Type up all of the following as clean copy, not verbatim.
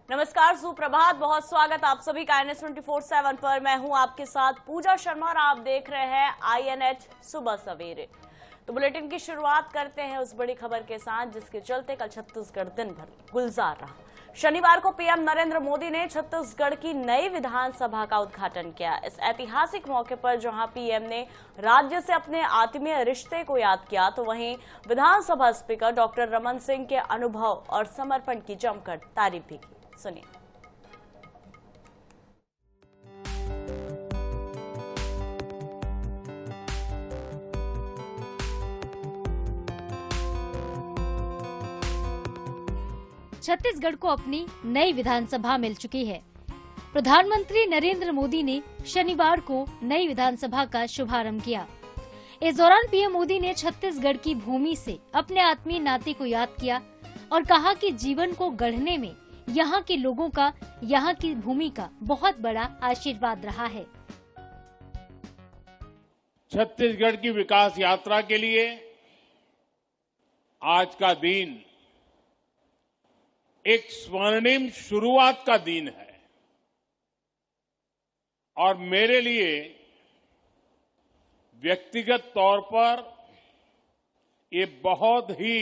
नमस्कार, सुप्रभात, बहुत स्वागत आप सभी का INH 24/7 पर। मैं हूं आपके साथ पूजा शर्मा और आप देख रहे हैं INH सुबह सवेरे। तो बुलेटिन की शुरुआत करते हैं उस बड़ी खबर के साथ जिसके चलते कल छत्तीसगढ़ दिन भर गुलजार रहा। शनिवार को पीएम नरेंद्र मोदी ने छत्तीसगढ़ की नई विधानसभा का उद्घाटन किया। इस ऐतिहासिक मौके पर जहां पीएम ने राज्य से अपने आत्मीय रिश्ते को याद किया, तो वहीं विधानसभा स्पीकर डॉक्टर रमन सिंह के अनुभव और समर्पण की जमकर तारीफ भी की। सुनिए। छत्तीसगढ़ को अपनी नई विधानसभा मिल चुकी है। प्रधानमंत्री नरेंद्र मोदी ने शनिवार को नई विधानसभा का शुभारंभ किया। इस दौरान पीएम मोदी ने छत्तीसगढ़ की भूमि से अपने आत्मीय नाते को याद किया और कहा कि जीवन को गढ़ने में यहाँ के लोगों का, यहाँ की भूमि का बहुत बड़ा आशीर्वाद रहा है। छत्तीसगढ़ की विकास यात्रा के लिए आज का दिन एक स्वर्णिम शुरुआत का दिन है और मेरे लिए व्यक्तिगत तौर पर ये बहुत ही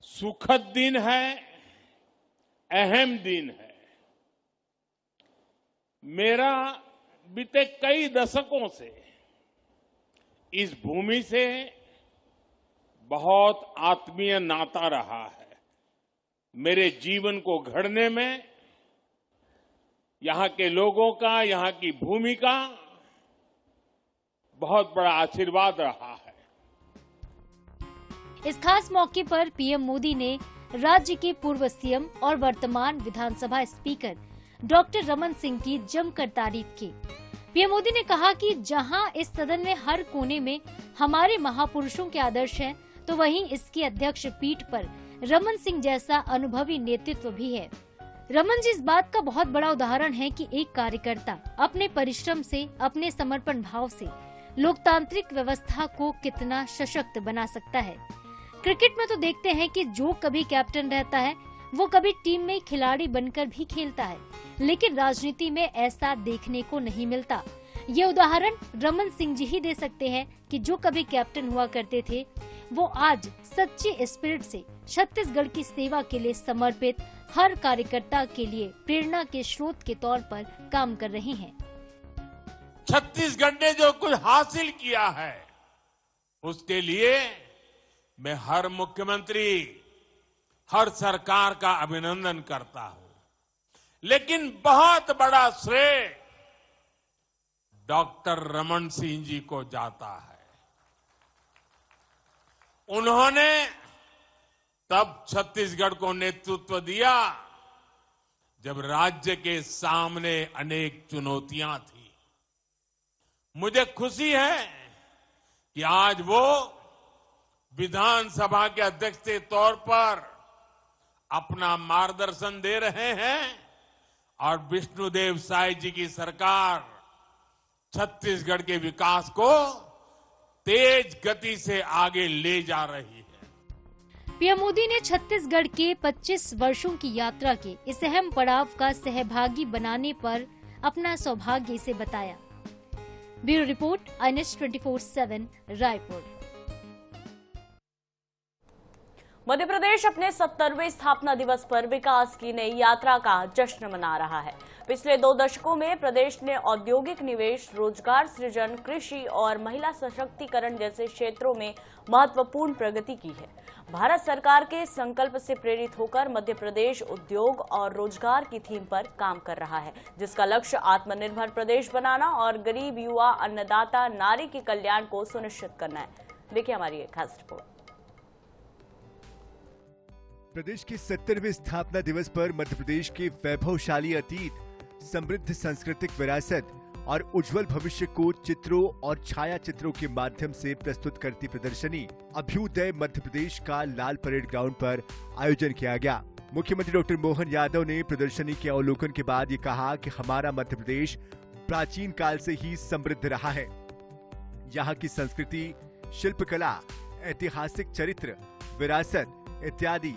सुखद दिन है, अहम दिन है। मेरा बीते कई दशकों से इस भूमि से बहुत आत्मीय नाता रहा है। मेरे जीवन को गढ़ने में यहाँ के लोगों का, यहाँ की भूमि का बहुत बड़ा आशीर्वाद रहा है। इस खास मौके पर पीएम मोदी ने राज्य के पूर्व सीएम और वर्तमान विधानसभा स्पीकर डॉक्टर रमन सिंह की जमकर तारीफ की। पीएम मोदी ने कहा कि जहां इस सदन में हर कोने में हमारे महापुरुषों के आदर्श हैं, तो वहीं इसकी अध्यक्ष पीठ पर रमन सिंह जैसा अनुभवी नेतृत्व भी है। रमन जी इस बात का बहुत बड़ा उदाहरण है कि एक कार्यकर्ता अपने परिश्रम से, अपने समर्पण भाव से लोकतांत्रिक व्यवस्था को कितना सशक्त बना सकता है। क्रिकेट में तो देखते हैं कि जो कभी कैप्टन रहता है वो कभी टीम में खिलाड़ी बनकर भी खेलता है, लेकिन राजनीति में ऐसा देखने को नहीं मिलता। ये उदाहरण रमन सिंह जी ही दे सकते हैं कि जो कभी कैप्टन हुआ करते थे वो आज सच्ची स्पिरिट से छत्तीसगढ़ की सेवा के लिए समर्पित हर कार्यकर्ता के लिए प्रेरणा के स्रोत के तौर पर काम कर रहे हैं। छत्तीसगढ़ ने जो कुछ हासिल किया है उसके लिए मैं हर मुख्यमंत्री, हर सरकार का अभिनंदन करता हूं, लेकिन बहुत बड़ा श्रेय डॉक्टर रमन सिंह जी को जाता है। उन्होंने तब छत्तीसगढ़ को नेतृत्व दिया जब राज्य के सामने अनेक चुनौतियां थी। मुझे खुशी है कि आज वो विधानसभा के अध्यक्ष के तौर पर अपना मार्गदर्शन दे रहे हैं और विष्णुदेव साय जी की सरकार छत्तीसगढ़ के विकास को तेज गति से आगे ले जा रही है। पीएम मोदी ने छत्तीसगढ़ के 25 वर्षों की यात्रा के इस अहम पड़ाव का सहभागी बनाने पर अपना सौभाग्य इसे बताया। Bureau report, INH 24/7 Raipur. Madhya Pradesh अपने 70वें स्थापना दिवस पर विकास की नई यात्रा का जश्न मना रहा है। पिछले 2 दशकों में प्रदेश ने औद्योगिक निवेश, रोजगार सृजन, कृषि और महिला सशक्तिकरण जैसे क्षेत्रों में महत्वपूर्ण प्रगति की है। भारत सरकार के संकल्प से प्रेरित होकर मध्य प्रदेश उद्योग और रोजगार की थीम पर काम कर रहा है, जिसका लक्ष्य आत्मनिर्भर प्रदेश बनाना और गरीब, युवा, अन्नदाता, नारी के कल्याण को सुनिश्चित करना है। देखिए हमारी एक खास रिपोर्ट। प्रदेश के 70वें स्थापना दिवस पर मध्य प्रदेश के वैभवशाली अतीत, समृद्ध सांस्कृतिक विरासत और उज्जवल भविष्य को चित्रों और छाया चित्रों के माध्यम से प्रस्तुत करती प्रदर्शनी अभ्युदय मध्य प्रदेश का लाल परेड ग्राउंड पर आयोजन किया गया। मुख्यमंत्री डॉक्टर मोहन यादव ने प्रदर्शनी के अवलोकन के बाद ये कहा कि हमारा मध्य प्रदेश प्राचीन काल से ही समृद्ध रहा है। यहाँ की संस्कृति, शिल्पकला, ऐतिहासिक चरित्र, विरासत इत्यादि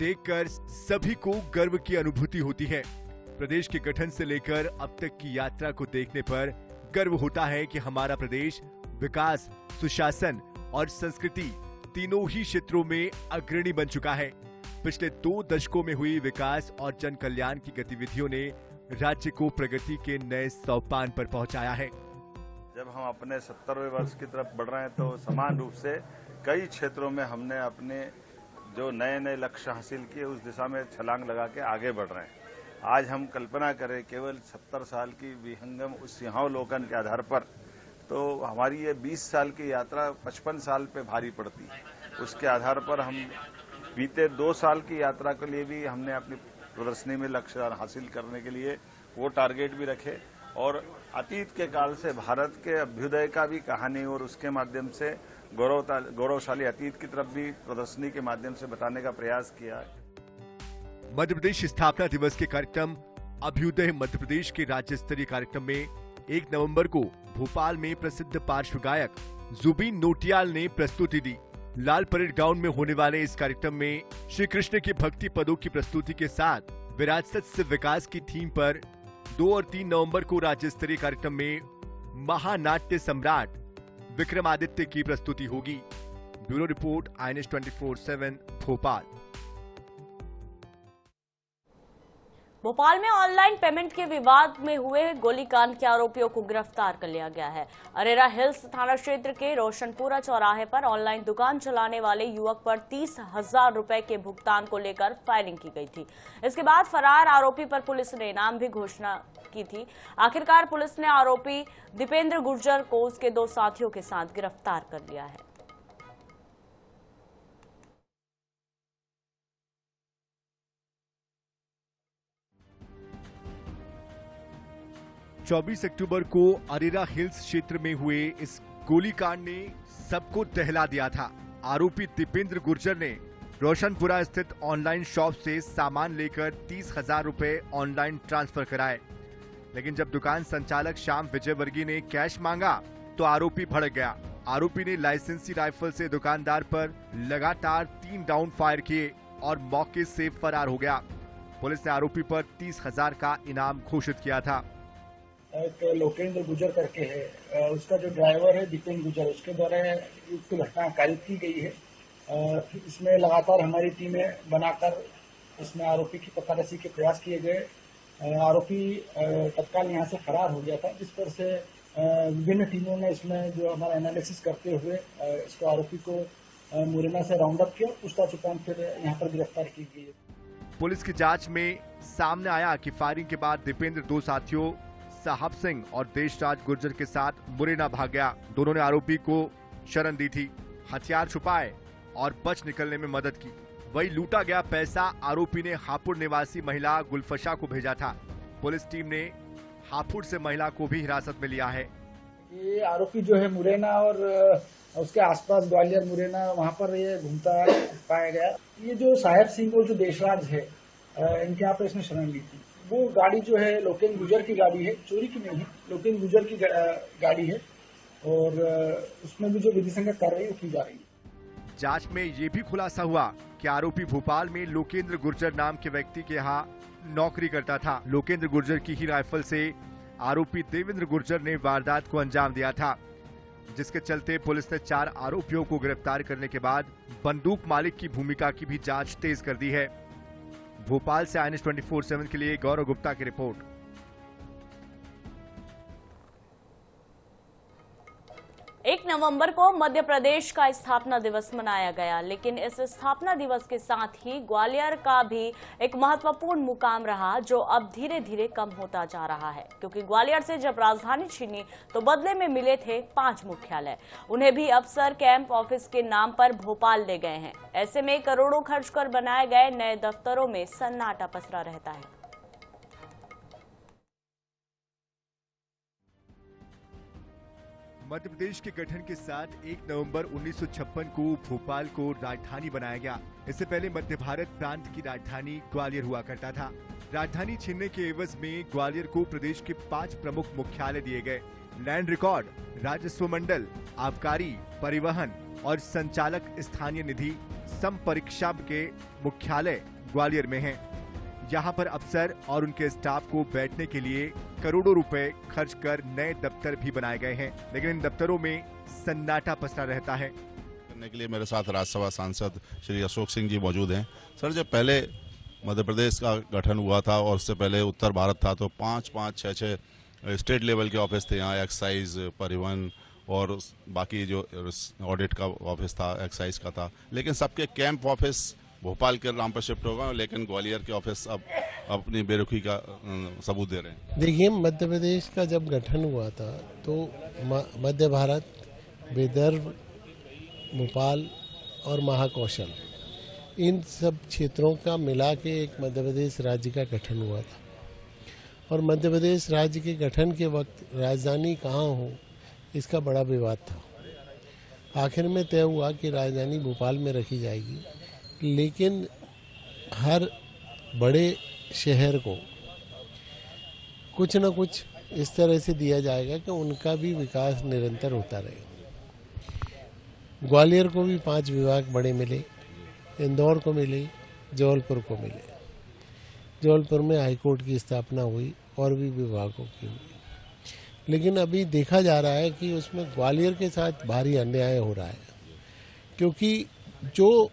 देखकर सभी को गर्व की अनुभूति होती है। प्रदेश के गठन से लेकर अब तक की यात्रा को देखने पर गर्व होता है कि हमारा प्रदेश विकास, सुशासन और संस्कृति तीनों ही क्षेत्रों में अग्रणी बन चुका है। पिछले 2 दशकों में हुई विकास और जन कल्याण की गतिविधियों ने राज्य को प्रगति के नए सोपान पर पहुंचाया है। जब हम अपने 70वें वर्ष की तरफ बढ़ रहे हैं तो समान रूप से कई क्षेत्रों में हमने अपने जो नए नए लक्ष्य हासिल किए उस दिशा में छलांग लगा के आगे बढ़ रहे हैं। आज हम कल्पना करें केवल 70 साल की विहंगम उस सिंहावलोकन के आधार पर, तो हमारी ये 20 साल की यात्रा 55 साल पे भारी पड़ती है। उसके आधार पर हम बीते 2 साल की यात्रा के लिए भी हमने अपनी प्रदर्शनी में लक्ष्य हासिल करने के लिए वो टारगेट भी रखे और अतीत के काल से भारत के अभ्युदय का भी कहानी और उसके माध्यम से गौरवशाली अतीत की तरफ भी प्रदर्शनी के माध्यम से बताने का प्रयास किया है। मध्य प्रदेश स्थापना दिवस के कार्यक्रम अभ्युदय मध्य प्रदेश के राज्य स्तरीय कार्यक्रम में 1 नवंबर को भोपाल में प्रसिद्ध पार्श्व गायक जुबीन नौटियाल ने प्रस्तुति दी। लाल परेड ग्राउंड में होने वाले इस कार्यक्रम में श्री कृष्ण के भक्ति पदों की प्रस्तुति के साथ विरासत से विकास की थीम पर 2 और 3 नवंबर को राज्य स्तरीय कार्यक्रम में महानाट्य सम्राट विक्रमादित्य की प्रस्तुति होगी। Bureau report INS 24/7 Bhopal. Bhopal में ऑनलाइन पेमेंट के विवाद में हुए गोलीकांड के आरोपियों को गिरफ्तार कर लिया गया है। अरेरा हिल्स थाना क्षेत्र के रोशनपुरा चौराहे पर ऑनलाइन दुकान चलाने वाले युवक पर 30,000 रुपए के भुगतान को लेकर फायरिंग की गई थी। इसके बाद फरार आरोपी पर पुलिस ने इनाम भी घोषणा की थी। आखिरकार पुलिस ने आरोपी दीपेंद्र गुर्जर को उसके 2 साथियों के साथ गिरफ्तार कर लिया है। 24 अक्टूबर को अरेरा हिल्स क्षेत्र में हुए इस गोलीकांड ने सबको दहला दिया था। आरोपी दीपेंद्र गुर्जर ने रोशनपुरा स्थित ऑनलाइन शॉप से सामान लेकर 30,000 रुपए ऑनलाइन ट्रांसफर कराए, लेकिन जब दुकान संचालक श्याम विजयवर्गीय ने कैश मांगा तो आरोपी भड़क गया। आरोपी ने लाइसेंसी राइफल से दुकानदार पर लगातार 3 राउंड फायर किए और मौके से फरार हो गया। पुलिस ने आरोपी पर 30,000 का इनाम घोषित किया था। एक लोकेंद्र गुर्जर करके है, उसका जो ड्राइवर है दीपेंद्र गुर्जर, उसके द्वारा उसकी घटना कारित की गई है। इसमें लगातार हमारी टीमें बनाकर इसमें आरोपी की पकड़ासी के प्रयास किए गए। आरोपी तत्काल यहां से फरार हो गया था, जिस पर से विभिन्न टीमों ने इसमें जो हमारा एनालिसिस करते हुए इसको आरोपी को मुरैना से राउंड अप किया, पूछताछ उपरांत फिर यहाँ पर गिरफ्तार की गई है। पुलिस की जांच में सामने आया कि फायरिंग के बाद दीपेंद्र 2 साथियों साहब सिंह और देशराज गुर्जर के साथ मुरैना भाग गया। दोनों ने आरोपी को शरण दी थी, हथियार छुपाए और बच निकलने में मदद की। वही लूटा गया पैसा आरोपी ने हापुड़ निवासी महिला गुलफशा को भेजा था। पुलिस टीम ने हापुड़ से महिला को भी हिरासत में लिया है। ये आरोपी जो है मुरैना और उसके आसपास ग्वालियर मुरैना वहाँ पर ये घूमता पाया गया। ये जो साहेब सिंह और जो देशराज है, इनके यहाँ पर इसने शरण ली थी। वो गाड़ी जो है लोकेंद्र गुर्जर की गाड़ी है, चोरी की नहीं है, लोकेंद्र गुर्जर की गाड़ी है और उसमें भी जो विधि संगत कार्रवाई की जा रही है। जांच में ये भी खुलासा हुआ कि आरोपी भोपाल में लोकेंद्र गुर्जर नाम के व्यक्ति के यहाँ नौकरी करता था। लोकेंद्र गुर्जर की ही राइफल से आरोपी देवेंद्र गुर्जर ने वारदात को अंजाम दिया था, जिसके चलते पुलिस ने 4 आरोपियों को गिरफ्तार करने के बाद बंदूक मालिक की भूमिका की भी जांच तेज कर दी है। भोपाल से INS 24/7 के लिए गौरव गुप्ता की रिपोर्ट। 1 नवंबर को मध्य प्रदेश का स्थापना दिवस मनाया गया, लेकिन इस स्थापना दिवस के साथ ही ग्वालियर का भी एक महत्वपूर्ण मुकाम रहा, जो अब धीरे धीरे कम होता जा रहा है। क्योंकि ग्वालियर से जब राजधानी छीनी तो बदले में मिले थे 5 मुख्यालय। उन्हें भी अफसर कैंप ऑफिस के नाम पर भोपाल ले गए हैं। ऐसे में करोड़ों खर्च कर बनाए गए नए दफ्तरों में सन्नाटा पसरा रहता है। मध्य प्रदेश के गठन के साथ 1 नवंबर 1956 को भोपाल को राजधानी बनाया गया। इससे पहले मध्य भारत प्रांत की राजधानी ग्वालियर हुआ करता था। राजधानी छीनने के एवज में ग्वालियर को प्रदेश के 5 प्रमुख मुख्यालय दिए गए। लैंड रिकॉर्ड, राजस्व मंडल, आबकारी, परिवहन, और संचालक स्थानीय निधि संपरीक्षा के मुख्यालय ग्वालियर में हैं। यहाँ पर अफसर और उनके स्टाफ को बैठने के लिए करोड़ों रुपए खर्च कर नए दफ्तर भी बनाए गए हैं, लेकिन इन दफ्तरों में सन्नाटा पसरा रहता है। करने के लिए मेरे साथ राज्यसभा सांसद श्री अशोक सिंह जी मौजूद हैं। सर, जब पहले मध्य प्रदेश का गठन हुआ था और उससे पहले उत्तर भारत था तो 5-5, 6-6 स्टेट लेवल के ऑफिस थे। यहाँ एक्साइज, परिवहन और बाकी जो ऑडिट का ऑफिस था एक्साइज का था, लेकिन सबके कैंप ऑफिस भोपाल के नाम पर शिफ्ट होगा, लेकिन ग्वालियर के ऑफिस अब अपनी बेरुखी का सबूत दे रहे हैं। देखिए, मध्य प्रदेश का जब गठन हुआ था तो मध्य भारत, विदर्भ, भोपाल और महाकौशल, इन सब क्षेत्रों का मिला के एक मध्य प्रदेश राज्य का गठन हुआ था। और मध्य प्रदेश राज्य के गठन के वक्त राजधानी कहाँ हो, इसका बड़ा विवाद था। आखिर में तय हुआ कि राजधानी भोपाल में रखी जाएगी, लेकिन हर बड़े शहर को कुछ न कुछ इस तरह से दिया जाएगा कि उनका भी विकास निरंतर होता रहे। ग्वालियर को भी 5 विभाग बड़े मिले, इंदौर को मिले, जबलपुर को मिले। जबलपुर में हाईकोर्ट की स्थापना हुई और भी विभागों की हुई, लेकिन अभी देखा जा रहा है कि उसमें ग्वालियर के साथ भारी अन्याय हो रहा है, क्योंकि जो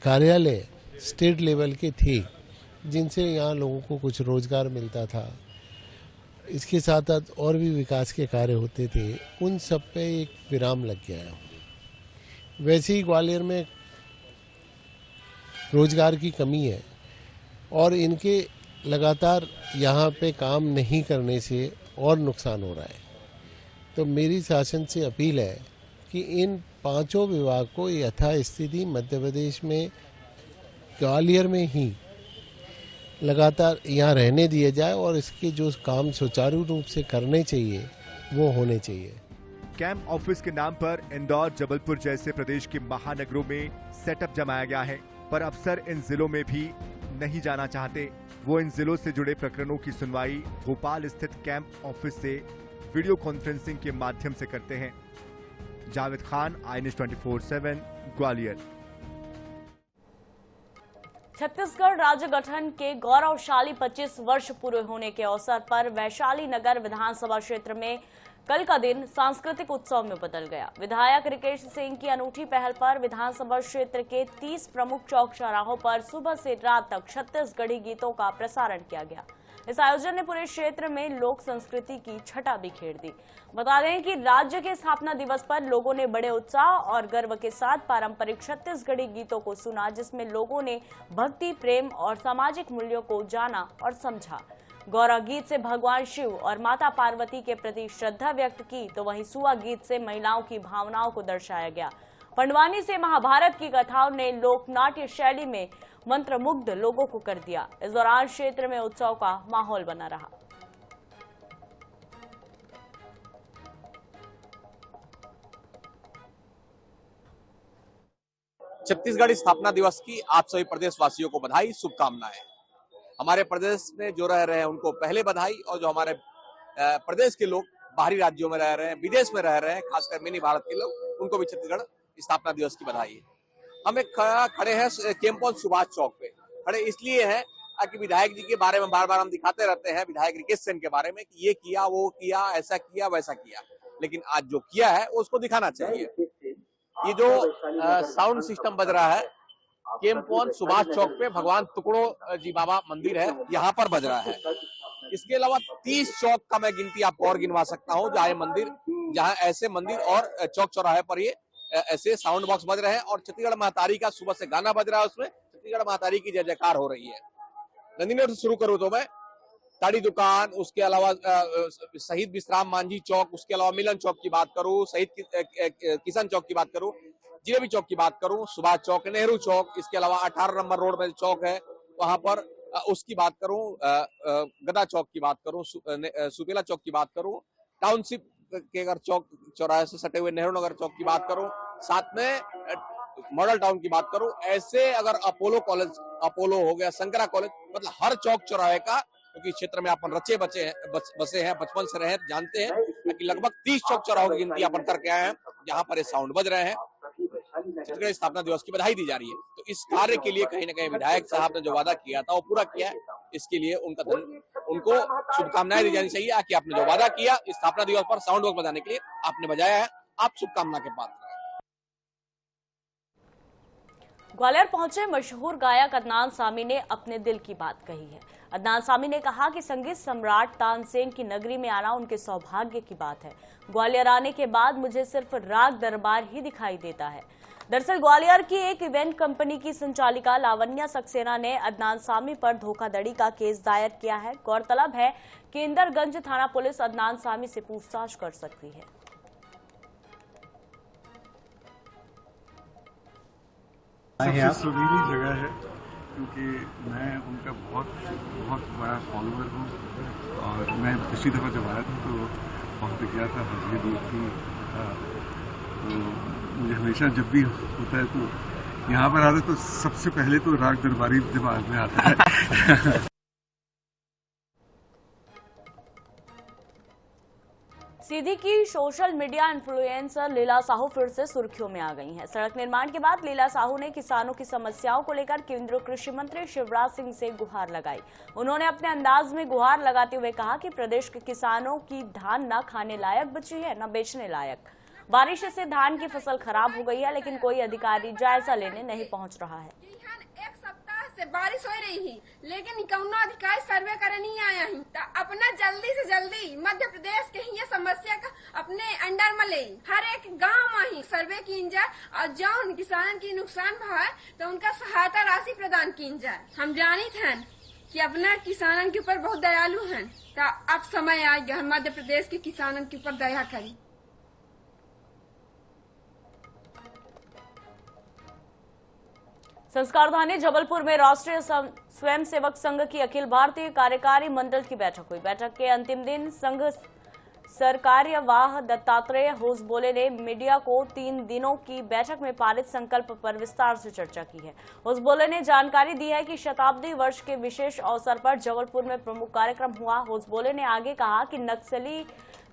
कार्यालय स्टेट लेवल के थे, जिनसे यहाँ लोगों को कुछ रोजगार मिलता था, इसके साथ साथ और भी विकास के कार्य होते थे, उन सब पे एक विराम लग गया है। वैसे ही ग्वालियर में रोजगार की कमी है और इनके लगातार यहाँ पे काम नहीं करने से और नुकसान हो रहा है। तो मेरी शासन से अपील है कि इन 5 विभाग को यथास्थिति मध्य प्रदेश में ग्वालियर में ही लगातार यहाँ रहने दिया जाए और इसके जो काम सुचारू रूप से करने चाहिए वो होने चाहिए। कैंप ऑफिस के नाम पर इंदौर, जबलपुर जैसे प्रदेश के महानगरों में सेटअप जमाया गया है, पर अफसर इन जिलों में भी नहीं जाना चाहते। वो इन जिलों से जुड़े प्रकरणों की सुनवाई भोपाल स्थित कैंप ऑफिस से वीडियो कॉन्फ्रेंसिंग के माध्यम से करते हैं। जावेद खान, INS 24/7, ग्वालियर। छत्तीसगढ़ राज्य गठन के गौरवशाली 25 वर्ष पूरे होने के अवसर पर वैशाली नगर विधानसभा क्षेत्र में कल का दिन सांस्कृतिक उत्सव में बदल गया। विधायक रिकेश सिंह की अनूठी पहल पर विधानसभा क्षेत्र के 30 प्रमुख चौक चौराहों पर सुबह से रात तक छत्तीसगढ़ी गीतों का प्रसारण किया गया। इस आयोजन ने पूरे क्षेत्र में लोक संस्कृति की छटा बिखेर दी। बता दें कि राज्य के स्थापना दिवस पर लोगों ने बड़े उत्साह और गर्व के साथ पारंपरिक छत्तीसगढ़ी गीतों को सुना, जिसमें लोगों ने भक्ति, प्रेम और सामाजिक मूल्यों को जाना और समझा। गौरव गीत से भगवान शिव और माता पार्वती के प्रति श्रद्धा व्यक्त की, तो वहीं सुआ गीत से महिलाओं की भावनाओं को दर्शाया गया। पंडवानी से महाभारत की कथाओं ने लोक नाट्य शैली में मंत्रमुग्ध लोगों को कर दिया। इस दौरान क्षेत्र में उत्सव का माहौल बना रहा। छत्तीसगढ़ स्थापना दिवस की आप सभी प्रदेशवासियों को बधाई, शुभकामनाएं। हमारे प्रदेश में जो रह रहे हैं उनको पहले बधाई, और जो हमारे प्रदेश के लोग बाहरी राज्यों में रह रहे हैं, विदेश में रह रहे हैं, खासकर मिनी भारत के लोग, उनको भी छत्तीसगढ़ स्थापना दिवस की बधाई। हम एक खड़े हैं केम्पौन सुभाष चौक पे। खड़े इसलिए हैं कि विधायक जी के बारे में बार बार हम दिखाते रहते हैं, विधायक रिकेश सिंह के बारे में कि ये किया, वो किया, ऐसा किया, वैसा किया, लेकिन आज जो किया है उसको दिखाना चाहिए। ये जो साउंड सिस्टम बज रहा है केम्पौन सुभाष चौक पे भगवान टुकड़ो जी बाबा मंदिर है, यहाँ पर बज रहा है। इसके अलावा 30 चौक का मैं गिनती आपको और गिनवा सकता हूँ जहाँ ऐसे मंदिर और चौक चौराहे पर ये ऐसे साउंड बॉक्स बज रहे हैं और छत्तीसगढ़ महतारी का सुबह से गाना बज रहा है, उसमें छत्तीसगढ़ महतारी की जय जयकार हो रही है। नंदीनगर से शुरू करूँ तो मैं ताड़ी दुकान, उसके अलावा शहीद विश्राम मांझी चौक, उसके अलावा मिलन चौक की बात करूँ, शहीद किशन चौक की बात करूँ, जिलेबी चौक की बात करूँ, सुभाष चौक, नेहरू चौक, इसके अलावा 18 नंबर रोड में चौक है वहां पर उसकी बात करूँ, गदा चौक की बात करूँ, सुपेला चौक की बात करूँ, टाउनशिप के अगर चौक चौराहे से सटे हुए नेहरू नगर चौक की बात करूं, साथ में मॉडल टाउन की बात करूं, ऐसे अगर अपोलो कॉलेज, अपोलो हो गया, शंकरा कॉलेज, मतलब हर चौक चौराहे का, क्योंकि क्षेत्र में अपन रचे बसे हैं, बचपन से रहे जानते हैं, कि लगभग 30 चौक चौराहों की गिनती अपन करके आए हैं जहां पर ये साउंड बज रहे हैं, छत्तीसगढ़ स्थापना दिवस की बधाई दी जा रही है। तो इस कार्य के लिए कहीं न कहीं विधायक साहब ने जो वादा किया था वो पूरा किया है। इसके लिए उनको शुभकामनाएं दी जानी चाहिए कि आपने जो वादा किया स्थापना दिवस पर साउंड बॉक्स बजाने के लिए आपने बजाया है, आप शुभकामना के पात्र हैं। ग्वालियर पहुंचे मशहूर गायक अदनान सामी ने अपने दिल की बात कही है। अदनान सामी ने कहा कि संगीत सम्राट तानसेन की नगरी में आना उनके सौभाग्य की बात है। ग्वालियर आने के बाद मुझे सिर्फ राग दरबार ही दिखाई देता है। दरअसल ग्वालियर की एक इवेंट कंपनी की संचालिका लावण्या सक्सेना ने अदनान सामी पर धोखाधड़ी का केस दायर किया है। गौरतलब है कि इंदरगंज थाना पुलिस अदनान सामी से पूछताछ कर सकती है। सबसे सुरीली जगह है क्योंकि मैं उनका बहुत बड़ा फॉलोअर हूँ और मैं पिछली दफ़ा जब आया था तो वहाँ पे गया था, हाजिरी दी थी। तो मुझे हमेशा जब भी होता है तो यहाँ पर आता तो सबसे पहले तो राग दरबारी दिमाग में आता है। सीधी की सोशल मीडिया इन्फ्लुएंसर लीला साहू फिर से सुर्खियों में आ गई हैं। सड़क निर्माण के बाद लीला साहू ने किसानों की समस्याओं को लेकर केंद्रीय कृषि मंत्री शिवराज सिंह से गुहार लगाई। उन्होंने अपने अंदाज में गुहार लगाते हुए कहा कि प्रदेश के किसानों की धान न खाने लायक बची है न बेचने लायक। बारिश से धान की फसल खराब हो गई है, लेकिन कोई अधिकारी जायजा लेने नहीं पहुंच रहा है। एक सप्ताह से बारिश हो रही है, लेकिन कौनो अधिकारी सर्वे करे नहीं आया है। तो अपना जल्दी से जल्दी मध्य प्रदेश के ये समस्या का अपने अंडर में ले, हर एक गांव में ही सर्वे की जाए और जौन किसान की नुकसान है तो उनका सहायता राशि प्रदान की जाए। हम जानित हैं कि अपना किसानों के ऊपर बहुत दयालु हैं, तो अब समय आ गया मध्य प्रदेश के किसानों के ऊपर दया करें। संस्कार धानी जबलपुर में राष्ट्रीय स्वयंसेवक संघ की अखिल भारतीय कार्यकारी मंडल की बैठक हुई। बैठक के अंतिम दिन संघ सरकार्यवाह दत्तात्रेय होसबोले ने मीडिया को 3 दिनों की बैठक में पारित संकल्प पर विस्तार से चर्चा की है। होसबोले ने जानकारी दी है कि शताब्दी वर्ष के विशेष अवसर पर जबलपुर में प्रमुख कार्यक्रम हुआ। होसबोले ने आगे कहा कि नक्सली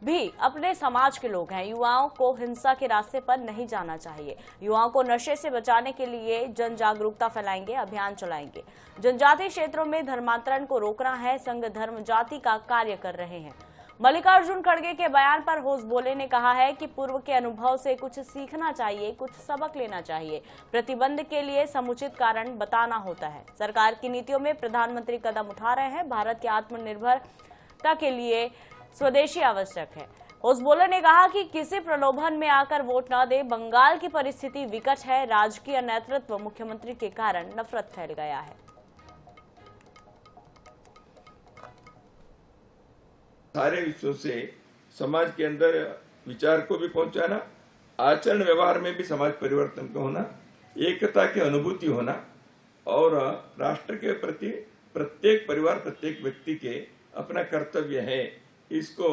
भी अपने समाज के लोग हैं। युवाओं को हिंसा के रास्ते पर नहीं जाना चाहिए। युवाओं को नशे से बचाने के लिए जन जागरूकता फैलाएंगे, अभियान चलाएंगे। जनजातीय क्षेत्रों में धर्मांतरण को रोकना है। संघ धर्म जाति का कार्य कर रहे हैं। मल्लिकार्जुन खड़गे के बयान पर होसबोले ने कहा है कि पूर्व के अनुभव से कुछ सीखना चाहिए, कुछ सबक लेना चाहिए। प्रतिबंध के लिए समुचित कारण बताना होता है। सरकार की नीतियों में प्रधानमंत्री कदम उठा रहे हैं। भारत की आत्मनिर्भरता के लिए स्वदेशी आवश्यक है। होसबोले ने कहा कि किसी प्रलोभन में आकर वोट न दे। बंगाल की परिस्थिति विकट है। राजकीय नेतृत्व मुख्यमंत्री के कारण नफरत फैल गया है। सारे विषयों से समाज के अंदर विचार को भी पहुंचाना, आचरण व्यवहार में भी समाज परिवर्तन का होना, एकता की अनुभूति होना और राष्ट्र के प्रति प्रत्येक परिवार प्रत्येक व्यक्ति के अपना कर्तव्य है। इसको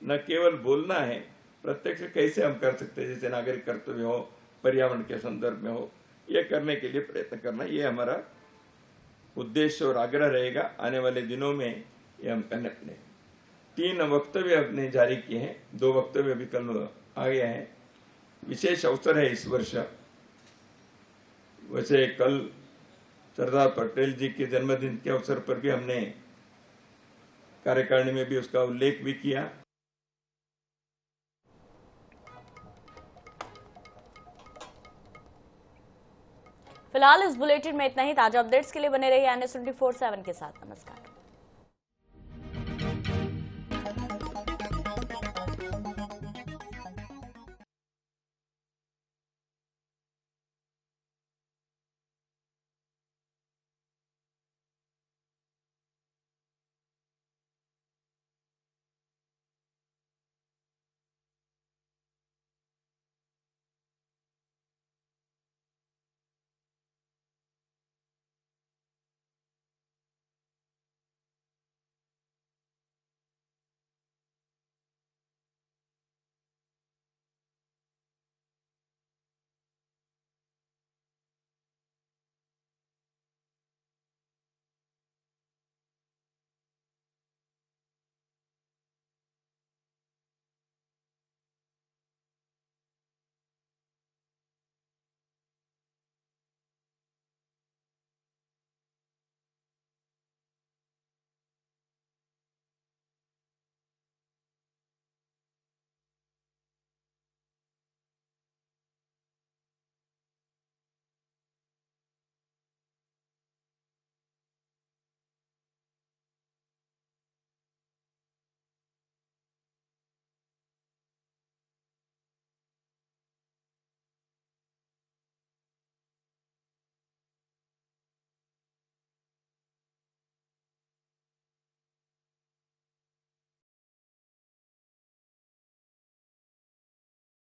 न केवल बोलना है, प्रत्यक्ष कैसे हम कर सकते हैं, जैसे नागरिक कर्तव्य हो, पर्यावरण के संदर्भ में हो, ये करने के लिए प्रयत्न करना, ये हमारा उद्देश्य और आग्रह रहेगा। आने वाले दिनों में ये हम करने अपने 3 वक्तव्य अपने जारी किए हैं। 2 वक्तव्य अभी कल आ गया है। विशेष अवसर है इस वर्ष। वैसे कल सरदार पटेल जी के जन्मदिन के अवसर पर भी हमने कार्यकारिणी में भी उसका उल्लेख भी किया। फिलहाल इस बुलेटिन में इतना ही। ताजा अपडेट्स के लिए बने रहिए NS 24/7 के साथ। नमस्कार।